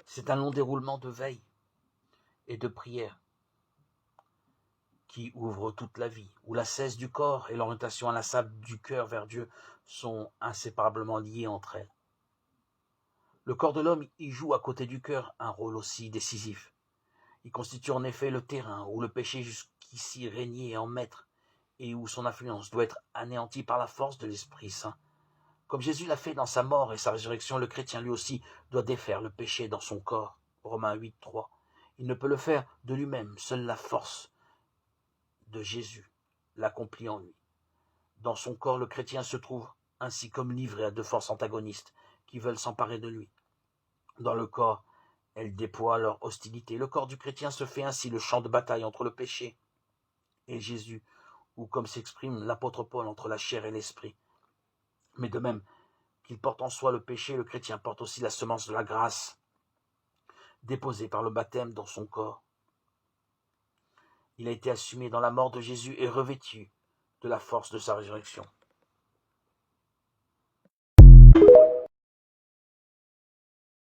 C'est un long déroulement de veille et de prière qui ouvre toute la vie, où l'ascèse du corps et l'orientation inlassable du cœur vers Dieu sont inséparablement liées entre elles. Le corps de l'homme y joue à côté du cœur un rôle aussi décisif. Il constitue en effet le terrain où le péché jusqu'ici régnait en maître et où son influence doit être anéantie par la force de l'Esprit Saint. Comme Jésus l'a fait dans sa mort et sa résurrection, le chrétien lui aussi doit défaire le péché dans son corps. Romains 8, 3. Il ne peut le faire de lui-même, seule la force de Jésus l'accomplit en lui. Dans son corps, le chrétien se trouve ainsi comme livré à deux forces antagonistes qui veulent s'emparer de lui. Dans le corps, elles déploient leur hostilité. Le corps du chrétien se fait ainsi le champ de bataille entre le péché et Jésus, ou comme s'exprime l'apôtre Paul, entre la chair et l'esprit. Mais de même qu'il porte en soi le péché, le chrétien porte aussi la semence de la grâce, déposée par le baptême dans son corps. Il a été assumé dans la mort de Jésus et revêtu de la force de sa résurrection.